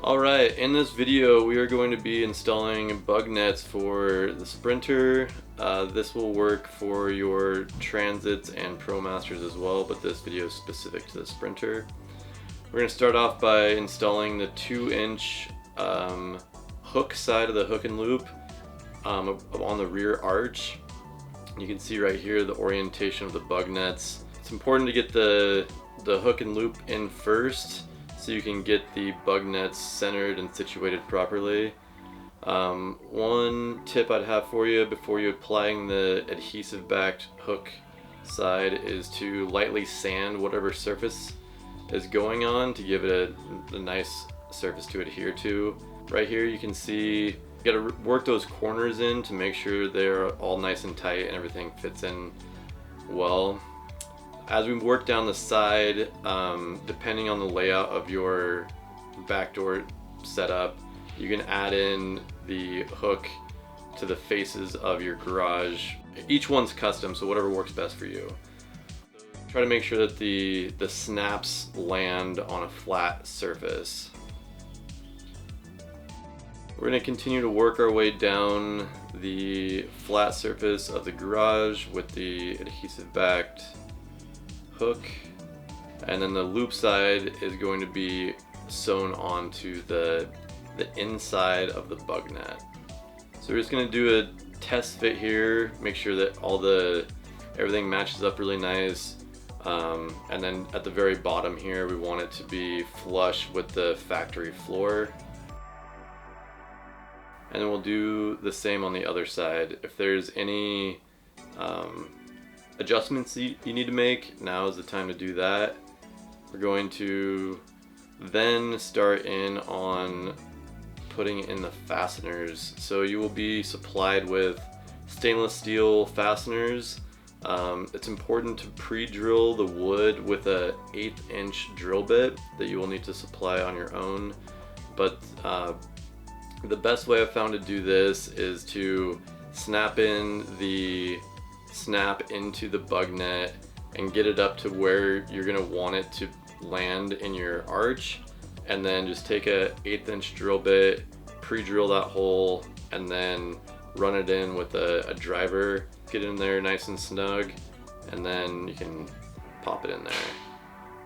Alright, in this video we are going to be installing bug nets for the Sprinter. This will work for your Transits and Promasters as well, but this video is specific to the Sprinter. We're going to start off by installing the 2-inch hook side of the hook and loop on the rear arch. You can see right here the orientation of the bug nets. It's important to get the hook and loop in first, so you can get the bug nets centered and situated properly. One tip I'd have for you before you applying the adhesive backed hook side is to lightly sand whatever surface is going on to give it a nice surface to adhere to. Right here you can see you gotta work those corners in to make sure they're all nice and tight and everything fits in well. As we work down the side, depending on the layout of your backdoor setup, you can add in the hook to the faces of your garage. Each one's custom, so whatever works best for you. Try to make sure that the snaps land on a flat surface. We're going to continue to work our way down the flat surface of the garage with the adhesive backed hook, and then the loop side is going to be sewn onto the inside of the bug net. So we're just going to do a test fit here, make sure that everything matches up really nice, and then at the very bottom here we want it to be flush with the factory floor. And then we'll do the same on the other side. If there's any adjustments you need to make, now is the time to do that. We're going to then start in on putting in the fasteners. So you will be supplied with stainless steel fasteners. It's important to pre-drill the wood with a 1/8 inch drill bit that you will need to supply on your own. But the best way I've found to do this is to snap in the snap into the bug net and get it up to where you're going to want it to land in your arch, and then just take a 1/8 inch drill bit, pre-drill that hole, and then run it in with a driver. Get it in there nice and snug, and then you can pop it in there.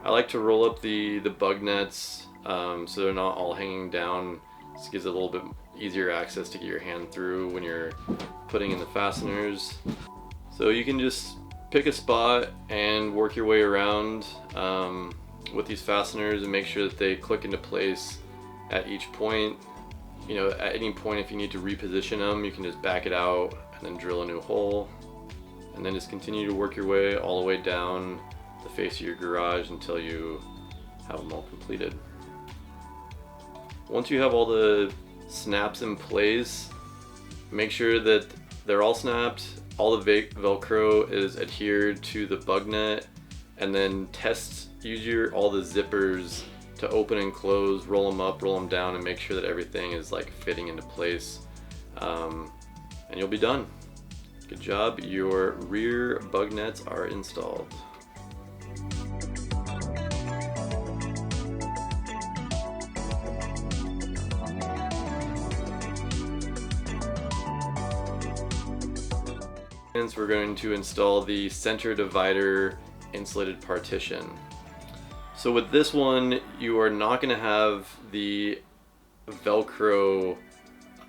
I like to roll up the bug nets so they're not all hanging down. This gives it a little bit easier access to get your hand through when you're putting in the fasteners. So you can just pick a spot and work your way around with these fasteners and make sure that they click into place at each point. You know, at any point if you need to reposition them, you can just back it out and then drill a new hole. And then just continue to work your way all the way down the face of your garage until you have them all completed. Once you have all the snaps in place, make sure that they're all snapped, all the Velcro is adhered to the bug net, and then use all the zippers to open and close, roll them up, roll them down, and make sure that everything is like fitting into place, and you'll be done. Good job, your rear bug nets are installed. We're going to install the center divider insulated partition. So with this one, you are not going to have the Velcro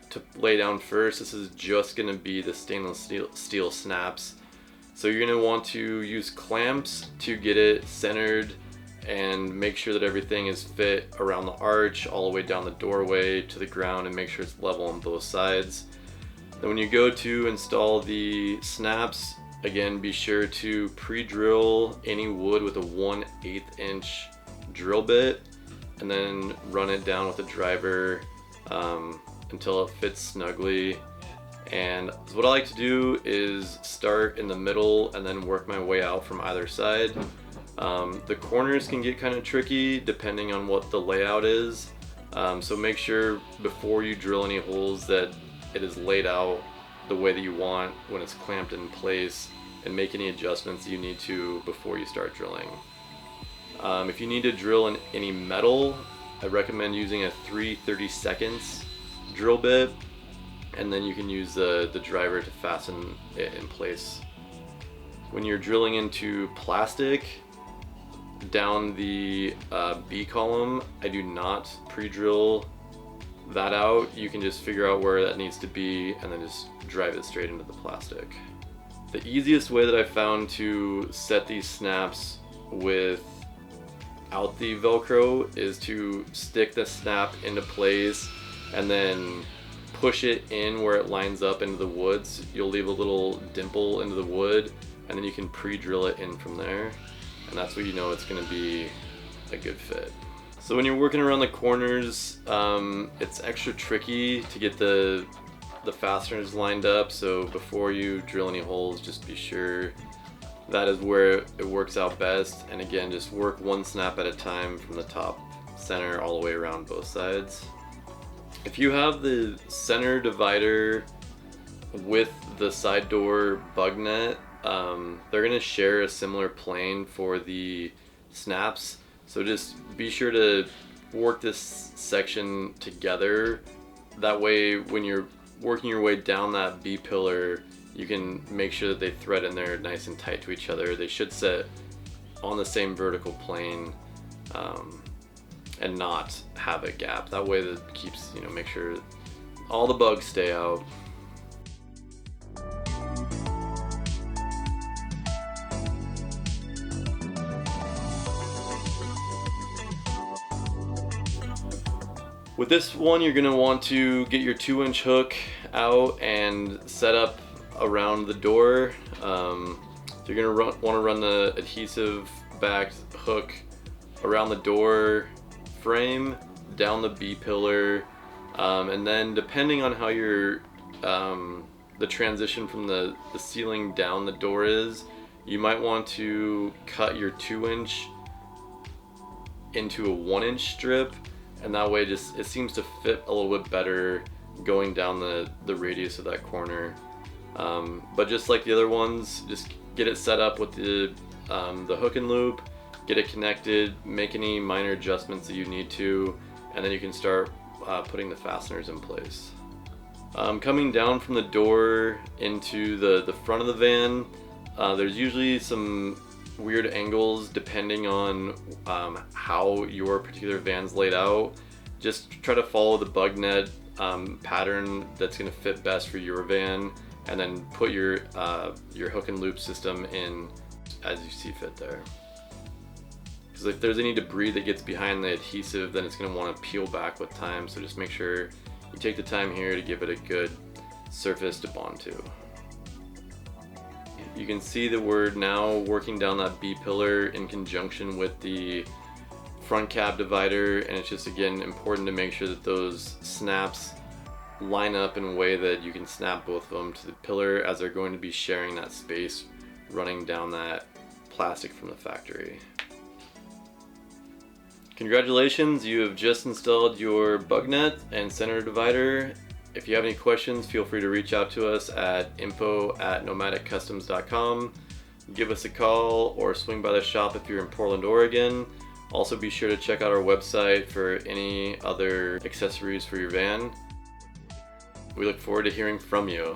to lay down first. This is just going to be the stainless steel snaps. So you're going to want to use clamps to get it centered and make sure that everything is fit around the arch, all the way down the doorway to the ground, and make sure it's level on both sides. Then when you go to install the snaps, again, be sure to pre-drill any wood with a 1/8 inch drill bit, and then run it down with a driver until it fits snugly. And what I like to do is start in the middle and then work my way out from either side. The corners can get kind of tricky depending on what the layout is, so make sure before you drill any holes that it is laid out the way that you want when it's clamped in place, and make any adjustments you need to before you start drilling. If you need to drill in any metal, I recommend using a 3/32 drill bit, and then you can use the driver to fasten it in place. When you're drilling into plastic down the B column, I do not pre-drill that out. You can just figure out where that needs to be and then just drive it straight into the plastic. The easiest way that I found to set these snaps without the Velcro is to stick the snap into place and then push it in where it lines up into the woods. You'll leave a little dimple into the wood, and then you can pre-drill it in from there, and that's when you know it's going to be a good fit. So when you're working around the corners, it's extra tricky to get the fasteners lined up, so before you drill any holes, just be sure that is where it works out best. And again, just work one snap at a time from the top center all the way around both sides. If you have the center divider with the side door bug net, they're going to share a similar plane for the snaps, so just be sure to work this section together. That way when you're working your way down that B pillar, you can make sure that they thread in there nice and tight to each other. They should sit on the same vertical plane and not have a gap. That way that keeps, make sure all the bugs stay out. With this one, you're going to want to get your 2-inch hook out and set up around the door. So you're going to want to run the adhesive backed hook around the door frame, down the B pillar, and then depending on how your the transition from the ceiling down the door is, you might want to cut your 2-inch into a 1-inch strip, and that way it seems to fit a little bit better going down the radius of that corner. But just like the other ones, just get it set up with the hook and loop, get it connected, make any minor adjustments that you need to, and then you can start putting the fasteners in place. Coming down from the door into the front of the van, there's usually some weird angles depending on how your particular van's laid out. Just try to follow the bug net pattern that's going to fit best for your van, and then put your hook and loop system in as you see fit there. Because if there's any debris that gets behind the adhesive, then it's going to want to peel back with time, so just make sure you take the time here to give it a good surface to bond to. You can see that we're now working down that B pillar in conjunction with the front cab divider, and it's just again important to make sure that those snaps line up in a way that you can snap both of them to the pillar, as they're going to be sharing that space running down that plastic from the factory. Congratulations, you have just installed your bug net and center divider. If you have any questions, feel free to reach out to us at info@nomadiccustoms.com. Give us a call or swing by the shop if you're in Portland, Oregon. Also be sure to check out our website for any other accessories for your van. We look forward to hearing from you.